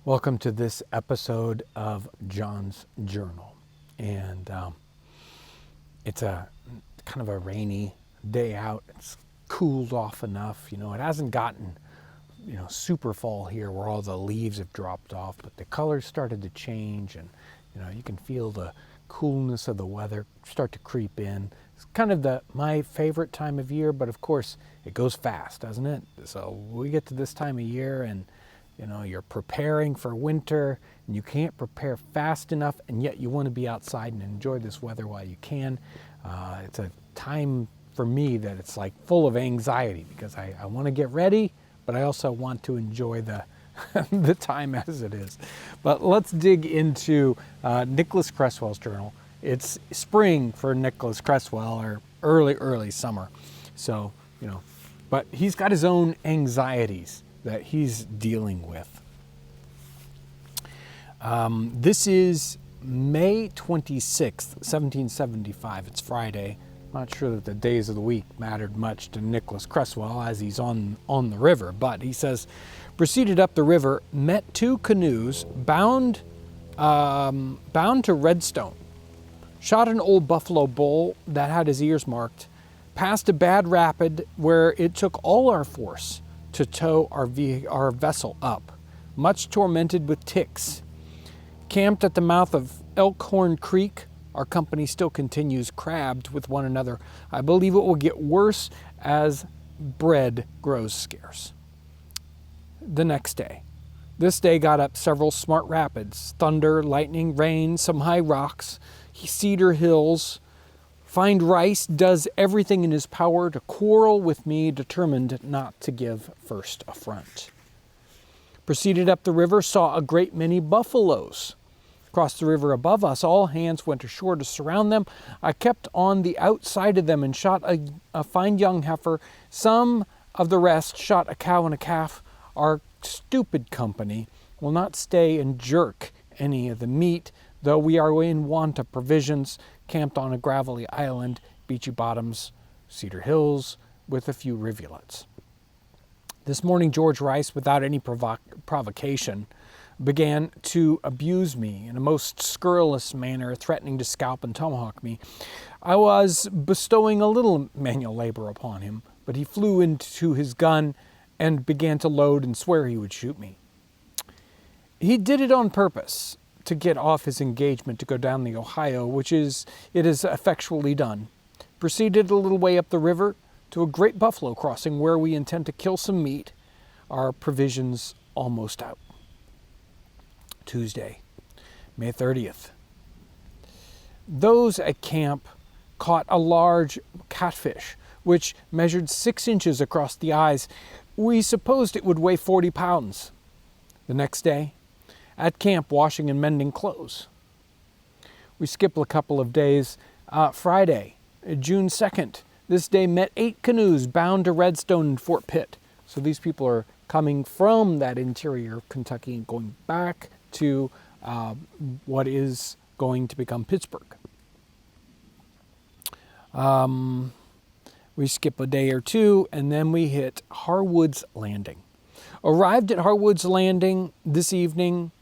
Welcome to this episode of John's Journal. And it's a kind of a rainy day out. It's cooled off enough. It hasn't gotten, super fall here where all the leaves have dropped off, but the colors started to change and, you can feel the coolness of the weather start to creep in. It's kind of my favorite time of year, but of course it goes fast, doesn't it? So we get to this time of year and you're preparing for winter and you can't prepare fast enough, and yet you want to be outside and enjoy this weather while you can. It's a time for me that it's like full of anxiety because I want to get ready, but I also want to enjoy the the time as it is. But let's dig into Nicholas Cresswell's journal. It's spring for Nicholas Cresswell, or early summer. So, but he's got his own anxieties that he's dealing with. This is May 26th, 1775. It's Friday. Not sure that the days of the week mattered much to Nicholas Cresswell as he's on the river, but he says, proceeded up the river, met two canoes bound to Redstone, shot an old buffalo bull that had his ears marked, passed a bad rapid where it took all our force to tow our vessel up, much tormented with ticks. Camped at the mouth of Elkhorn Creek, our company still continues crabbed with one another. I believe it will get worse as bread grows scarce. The next day. This day got up several smart rapids, thunder, lightning, rain, some high rocks, cedar hills. Find Rice does everything in his power to quarrel with me, determined not to give first affront. Proceeded up the river, saw a great many buffaloes. Crossed the river above us, all hands went ashore to surround them. I kept on the outside of them and shot a fine young heifer. Some of the rest shot a cow and a calf. Our stupid company will not stay and jerk any of the meat, though we are in want of provisions. Camped on a gravelly island, beachy bottoms, cedar hills, with a few rivulets. This morning, George Rice, without any provocation, began to abuse me in a most scurrilous manner, threatening to scalp and tomahawk me. I was bestowing a little manual labor upon him, but he flew into his gun and began to load and swear he would shoot me. He did it on purpose, to get off his engagement to go down the Ohio, it is effectually done. Proceeded a little way up the river to a great buffalo crossing where we intend to kill some meat, our provisions almost out. Tuesday, May 30th. Those at camp caught a large catfish, which measured 6 inches across the eyes. We supposed it would weigh 40 pounds. The next day, at camp, washing and mending clothes. We skip a couple of days. Friday, June 2nd. This day met 8 canoes bound to Redstone and Fort Pitt. So these people are coming from that interior of Kentucky and going back to what is going to become Pittsburgh. We skip a day or two, and then we hit Harwood's Landing. Arrived at Harwood's Landing this evening.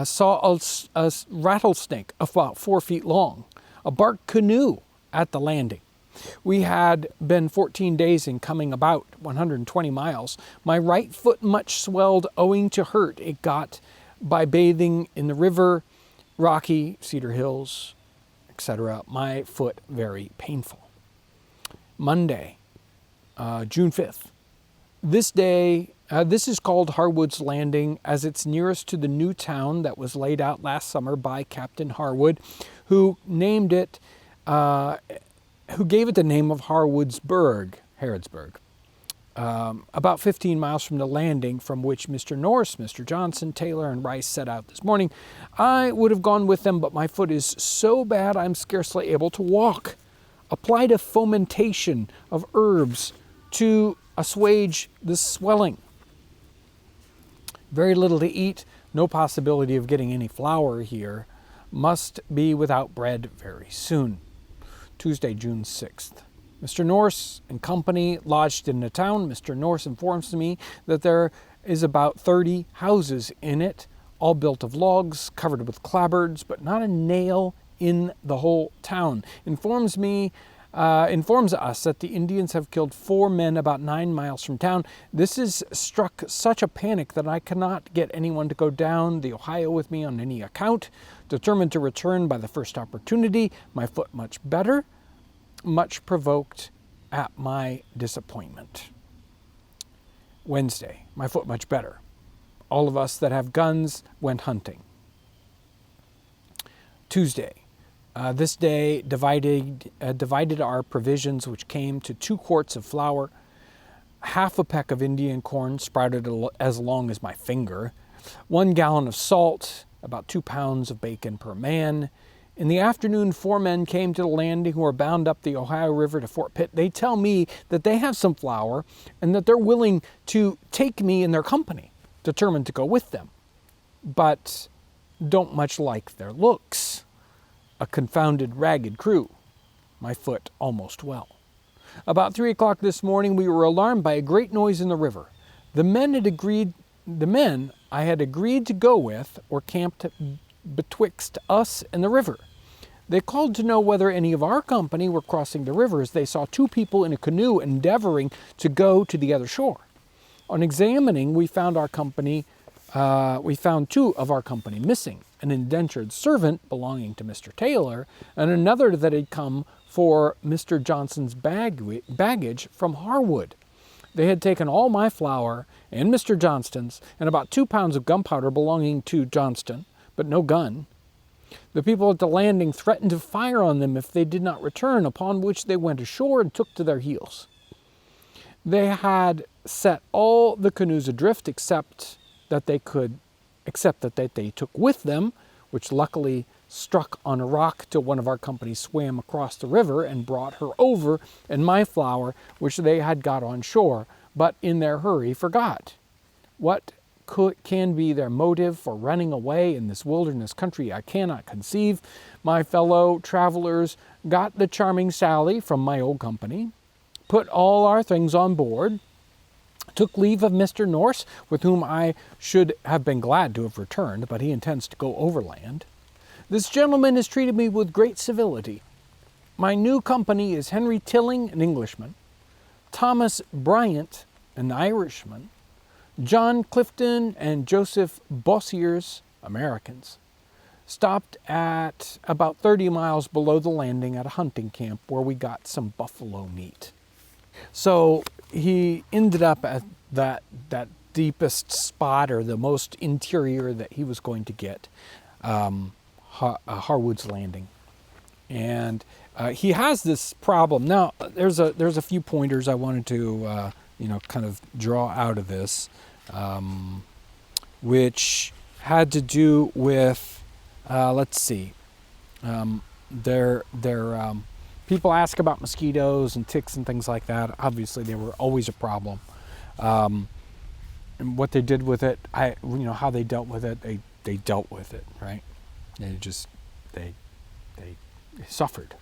Saw a rattlesnake about 4 feet long, a bark canoe at the landing. We had been 14 days in coming about 120 miles. My right foot much swelled owing to hurt it got by bathing in the river, rocky, cedar hills, etc. My foot very painful. Monday, June 5th. This is called Harwood's Landing as it's nearest to the new town that was laid out last summer by Captain Harwood, who named it, who gave it the name of Harrodsburg, about 15 miles from the landing from which Mr. Norris, Mr. Johnson, Taylor, and Rice set out this morning. I would have gone with them, but my foot is so bad I'm scarcely able to walk. Applied a fomentation of herbs to assuage the swelling. Very little to eat, no possibility of getting any flour here. Must be without bread very soon. Tuesday, June 6th. Mr. Norris and company lodged in the town. Mr. Norris informs me that there is about 30 houses in it, all built of logs, covered with clapboards, but not a nail in the whole town. Informs us that the Indians have killed 4 men about 9 miles from town. This has struck such a panic that I cannot get anyone to go down the Ohio with me on any account. Determined to return by the first opportunity, my foot much better, much provoked at my disappointment. Wednesday, my foot much better. All of us that have guns went hunting. Tuesday, this day divided our provisions, which came to 2 quarts of flour, half a peck of Indian corn sprouted as long as my finger, 1 gallon of salt, about 2 pounds of bacon per man. In the afternoon, 4 men came to the landing who are bound up the Ohio River to Fort Pitt. They tell me that they have some flour and that they're willing to take me in their company, determined to go with them, but don't much like their looks. A confounded, ragged crew. My foot almost well. About 3 o'clock this morning, we were alarmed by a great noise in the river. The men I had agreed to go with were camped betwixt us and the river. They called to know whether any of our company were crossing the river, as they saw 2 people in a canoe endeavoring to go to the other shore. On examining, we found 2 of our company missing, an indentured servant belonging to Mr. Taylor, and another that had come for Mr. Johnson's baggage from Harwood. They had taken all my flour and Mr. Johnston's and about 2 pounds of gunpowder belonging to Johnston, but no gun. The people at the landing threatened to fire on them if they did not return, upon which they went ashore and took to their heels. They had set all the canoes adrift except that they took with them, which luckily struck on a rock till one of our company swam across the river and brought her over, and my flour, which they had got on shore, but in their hurry forgot. What can be their motive for running away in this wilderness country, I cannot conceive. My fellow travelers got the Charming Sally from my old company, put all our things on board, took leave of Mr. Norse, with whom I should have been glad to have returned, but he intends to go overland. This gentleman has treated me with great civility. My new company is Henry Tilling, an Englishman, Thomas Bryant, an Irishman, John Clifton and Joseph Bossiers, Americans, stopped at about 30 miles below the landing at a hunting camp where we got some buffalo meat. So he ended up at that deepest spot, or the most interior that he was going to get, Harwood's Landing. And he has this problem. Now, there's a few pointers I wanted to kind of draw out of this, which had to do with, people ask about mosquitoes and ticks and things like that. Obviously, they were always a problem. And what they did with it, how they dealt with it, they dealt with it, right? They suffered.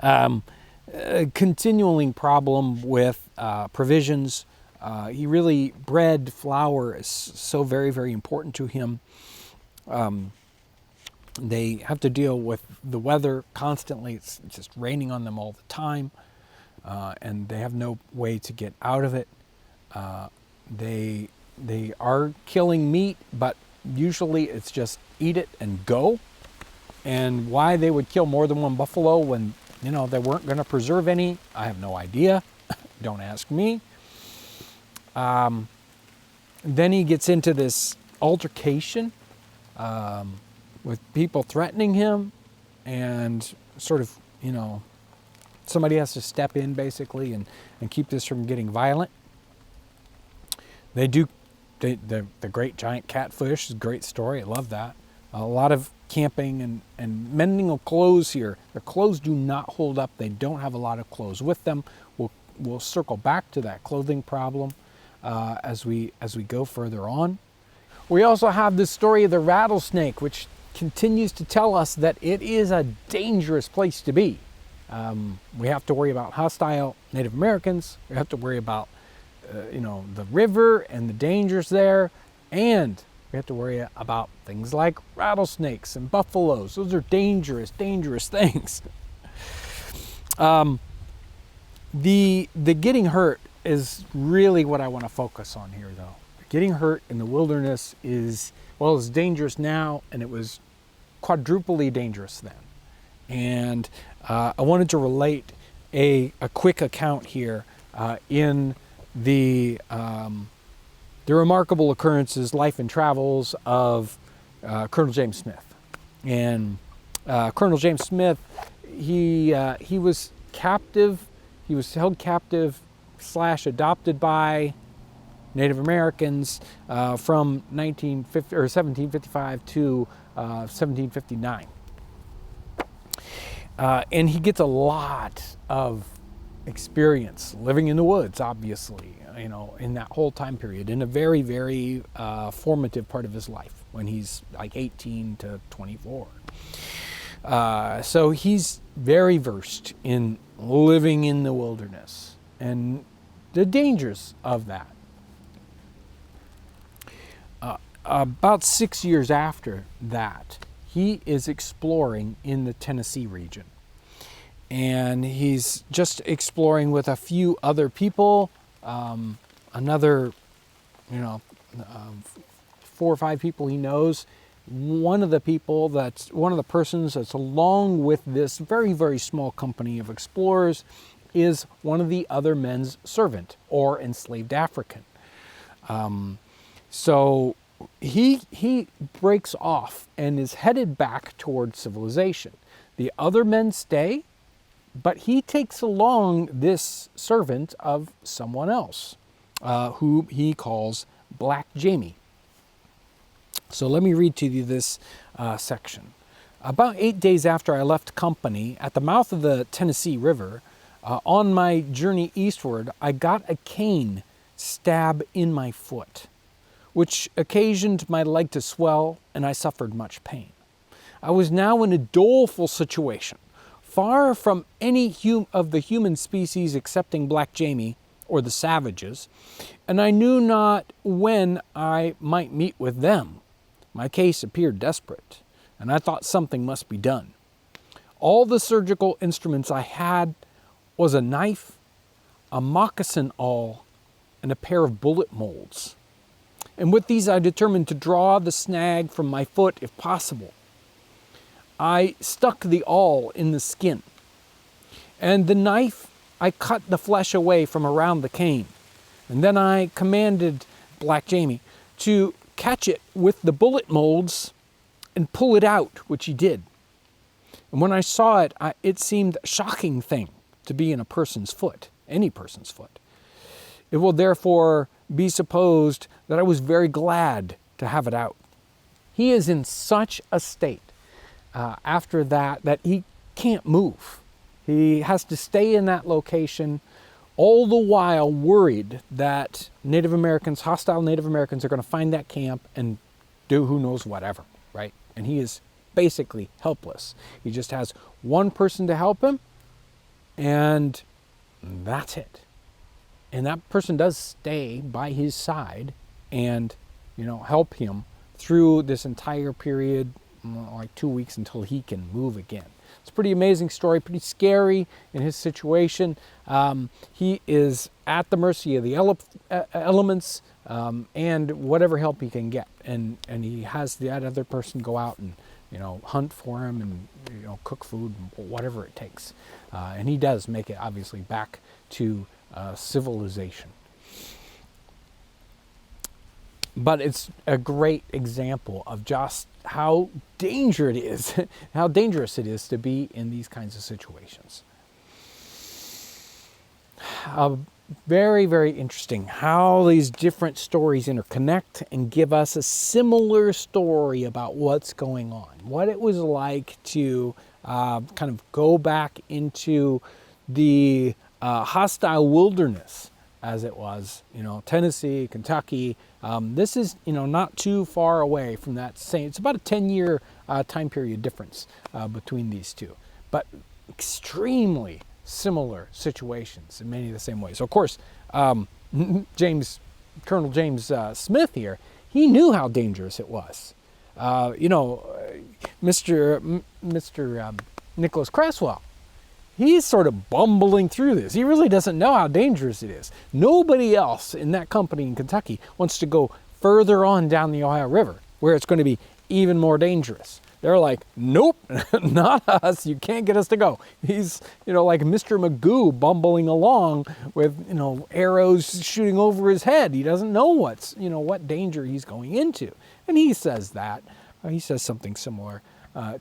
A continuing problem with provisions. He really, bread, flour is so very, very important to him. They have to deal with the weather constantly. It's just raining on them all the time, and they have no way to get out of it. They are killing meat, but usually it's just eat it and go. And why they would kill more than one buffalo when they weren't going to preserve any, I have no idea. Don't ask me. Then he gets into this altercation with people threatening him, and sort of, somebody has to step in basically and keep this from getting violent. The great giant catfish is a great story. I love that. A lot of camping and mending of clothes here. The clothes do not hold up. They don't have a lot of clothes with them. We'll circle back to that clothing problem as we go further on. We also have the story of the rattlesnake, which continues to tell us that it is a dangerous place to be. We have to worry about hostile Native Americans. We have to worry about the river and the dangers there, and we have to worry about things like rattlesnakes and buffaloes. Those are dangerous, dangerous things. The getting hurt is really what I want to focus on here, though. Getting hurt in the wilderness is, well, it's dangerous now, and it was quadruply dangerous then. And I wanted to relate a quick account here in the remarkable occurrences, life and travels of Colonel James Smith. And Colonel James Smith, he was captive. He was held captive / adopted by Native Americans from 1755 to 1759. And he gets a lot of experience living in the woods, obviously, in that whole time period, in a very, very formative part of his life when he's like 18 to 24. So he's very versed in living in the wilderness and the dangers of that. About 6 years after that, he is exploring in the Tennessee region. And he's just exploring with a few other people, another, 4 or 5 people he knows. One of the persons that's along with this very, very small company of explorers is one of the other men's servant or enslaved African. So he breaks off and is headed back toward civilization. The other men stay, but he takes along this servant of someone else, who he calls Black Jamie. So let me read to you this section. About 8 days after I left company at the mouth of the Tennessee River, on my journey eastward, I got a cane stab in my foot, which occasioned my leg to swell, and I suffered much pain. I was now in a doleful situation, far from any of the human species excepting Black Jamie or the savages, and I knew not when I might meet with them. My case appeared desperate, and I thought something must be done. All the surgical instruments I had was a knife, a moccasin awl, and a pair of bullet molds. And with these I determined to draw the snag from my foot if possible. I stuck the awl in the skin, and the knife I cut the flesh away from around the cane. And then I commanded Black Jamie to catch it with the bullet molds and pull it out, which he did. And when I saw it, it seemed a shocking thing to be in a person's foot, any person's foot. It will therefore be supposed that I was very glad to have it out. He is in such a state after that he can't move. He has to stay in that location, all the while worried that hostile Native Americans are going to find that camp and do who knows whatever, right? And he is basically helpless. He just has one person to help him, and that's it. And that person does stay by his side and, help him through this entire period, like 2 weeks until he can move again. It's a pretty amazing story, pretty scary in his situation. He is at the mercy of the elements and whatever help he can get. And he has that other person go out and, hunt for him and, cook food, whatever it takes. And he does make it, obviously, back to civilization. But it's a great example of just how dangerous it is to be in these kinds of situations. Very, very interesting how these different stories interconnect and give us a similar story about what's going on, what it was like to kind of go back into the hostile wilderness as it was, Tennessee, Kentucky. This is, not too far away from that same, it's about a 10-year time period difference between these two, but extremely similar situations in many of the same ways. So of course, Colonel James Smith here, he knew how dangerous it was. Mr. Nicholas Cresswell, he's sort of bumbling through this. He really doesn't know how dangerous it is. Nobody else in that company in Kentucky wants to go further on down the Ohio River, where it's going to be even more dangerous. They're like, nope, not us. You can't get us to go. He's, like Mr. Magoo bumbling along with, arrows shooting over his head. He doesn't know what danger he's going into. And he says that. He says something similar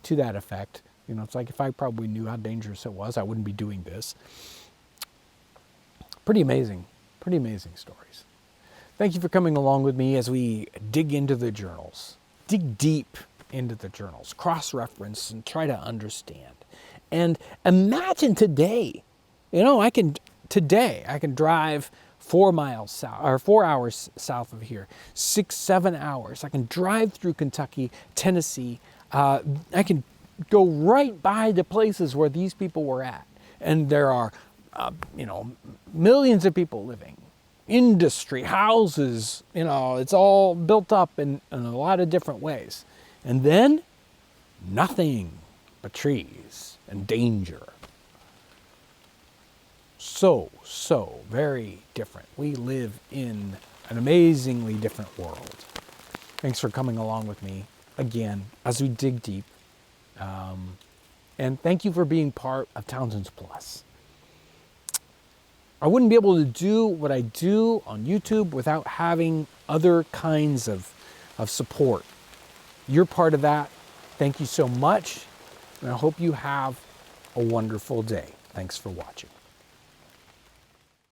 to that effect. It's like, if I probably knew how dangerous it was, I wouldn't be doing this. Pretty amazing stories. Thank you for coming along with me as we dig into the journals. Dig deep into the journals, cross-reference, and try to understand. And imagine today, I can drive 4 miles south, or 4 hours south of here, 6-7 hours. I can drive through Kentucky, Tennessee. I can go right by the places where these people were at. And there are, millions of people living. Industry, houses, it's all built up in a lot of different ways. And then, nothing but trees and danger. So very different. We live in an amazingly different world. Thanks for coming along with me again as we dig deep. And thank you for being part of Townsends Plus. I wouldn't be able to do what I do on YouTube without having other kinds of support. You're part of that. Thank you so much. And I hope you have a wonderful day. Thanks for watching.